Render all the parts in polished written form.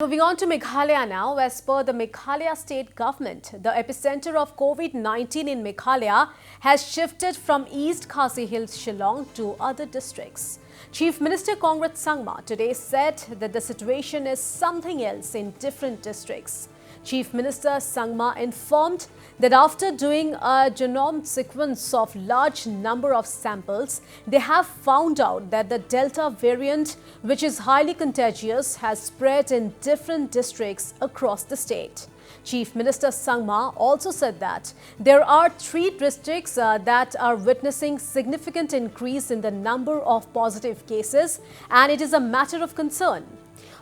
moving on to Meghalaya now. As per the Meghalaya state government, the epicenter of COVID-19 in Meghalaya has shifted from East Khasi Hills, Shillong to other districts. Chief Minister Kongrat Sangma today said that the situation is something else in different districts. Chief Minister Sangma informed that after doing a genome sequence of large number of samples, they have found out that the Delta variant, which is highly contagious, has spread in different districts across the state. Chief Minister Sangma also said that there are 3 districts that are witnessing significant increase in the number of positive cases, and it is a matter of concern.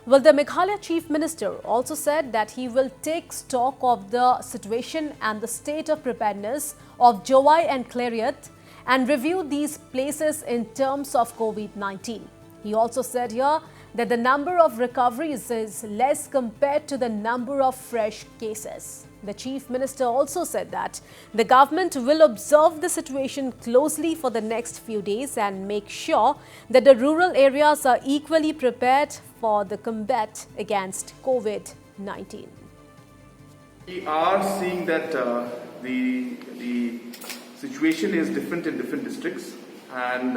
Well, the Meghalaya Chief Minister also said that he will take stock of the situation and the state of preparedness of Jowai and Clariat and review these places in terms of COVID-19. He also said here that the number of recoveries is less compared to the number of fresh cases. The Chief Minister also said that the government will observe the situation closely for the next few days and make sure that the rural areas are equally prepared for the combat against COVID-19. We are seeing that the situation is different in different districts, and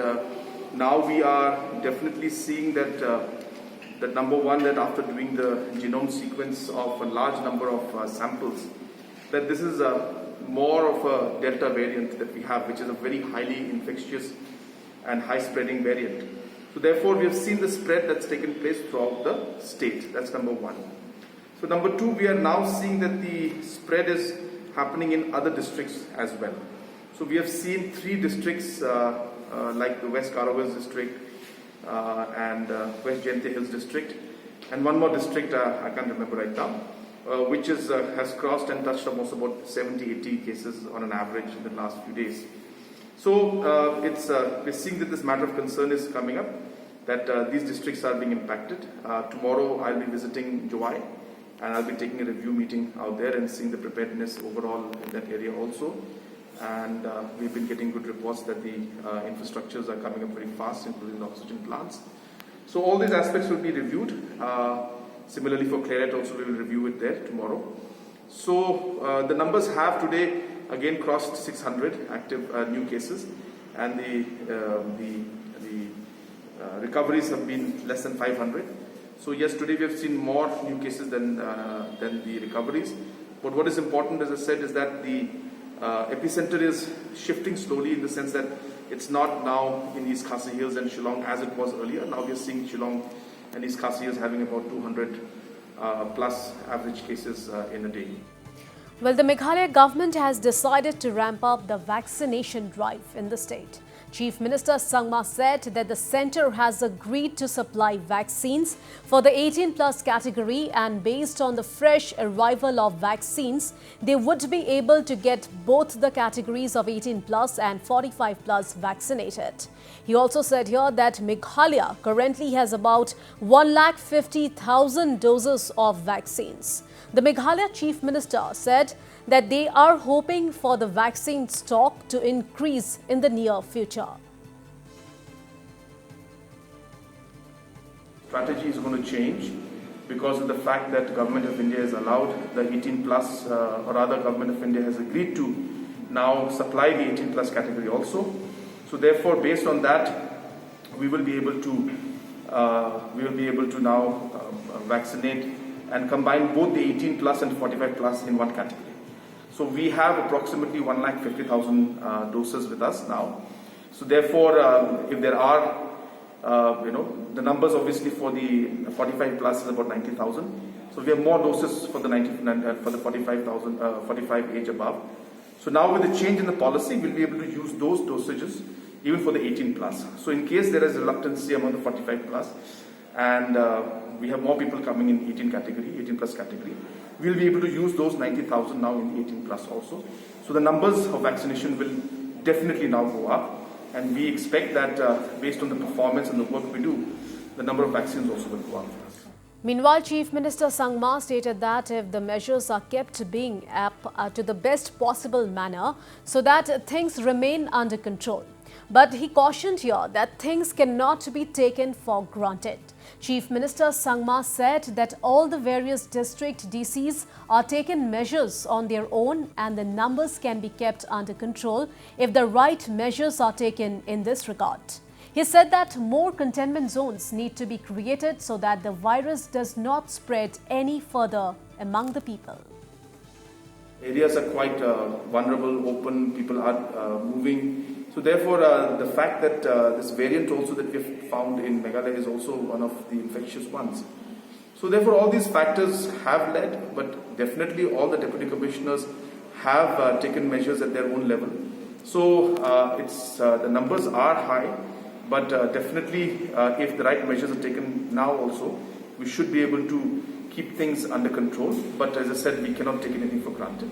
now we are definitely seeing that that number one, that after doing the genome sequence of a large number of samples, that this is more of a Delta variant that we have, which is a very highly infectious and high spreading variant. So therefore, we have seen the spread that's taken place throughout the state. That's number one. So number two, we are now seeing that the spread is happening in other districts as well. So we have seen 3 districts like the West Karawaz district, and West Jayantha Hills district, and one more district I can't remember right now, which has crossed and touched almost about 70-80 cases on an average in the last few days. So we're seeing that this matter of concern is coming up, that these districts are being impacted. Tomorrow I'll be visiting Jowai, and I'll be taking a review meeting out there and seeing the preparedness overall in that area also. And we've been getting good reports that the infrastructures are coming up very fast, including the oxygen plants. So all these aspects will be reviewed. Similarly for Clariat also, we will review it there tomorrow. So the numbers have today again crossed 600 active new cases, and the recoveries have been less than 500. So yes, today we have seen more new cases than the recoveries. But what is important, as I said, is that the epicenter is shifting slowly, in the sense that it's not now in East Khasi Hills and Shillong as it was earlier. Now we are seeing Shillong and East Khasi Hills having about 200 plus average cases in a day. Well, the Meghalaya government has decided to ramp up the vaccination drive in the state. Chief Minister Sangma said that the centre has agreed to supply vaccines for the 18+ category, and based on the fresh arrival of vaccines, they would be able to get both the categories of 18+ and 45+ vaccinated. He also said here that Meghalaya currently has about 150,000 doses of vaccines. The Meghalaya Chief Minister said that they are hoping for the vaccine stock to increase in the near future. Strategy is going to change because of the fact that Government of India has allowed the 18+, or rather Government of India has agreed to now supply the 18+ category also. So therefore, based on that, we will be able to now vaccinate and combine both the 18+ and 45+ in one category. So we have approximately 150,000 doses with us now. So therefore, if there are, the numbers obviously for the 45+ is about 90,000. So we have more doses for the 45 age above. So now with the change in the policy, we'll be able to use those dosages even for the 18+. So in case there is reluctancy among the 45+, and we have more people coming in 18+ category, we'll be able to use those 90,000 now in 18+ also. So the numbers of vaccination will definitely now go up, and we expect that based on the performance and the work we do, the number of vaccines also will go up for us. Meanwhile, Chief Minister Sangma stated that if the measures are kept being up to the best possible manner so that things remain under control, But he cautioned here that things cannot be taken for granted. Chief Minister Sangma said that all the various district DCs are taking measures on their own and the numbers can be kept under control if the right measures are taken in this regard. He said that more containment zones need to be created so that the virus does not spread any further among the people. Areas are quite vulnerable, open, people are moving. So therefore, the fact that this variant also that we have found in Meghalaya is also one of the infectious ones. So therefore, all these factors have led, but definitely all the deputy commissioners have taken measures at their own level. So the numbers are high, but definitely if the right measures are taken now also, we should be able to keep things under control. But as I said, we cannot take anything for granted.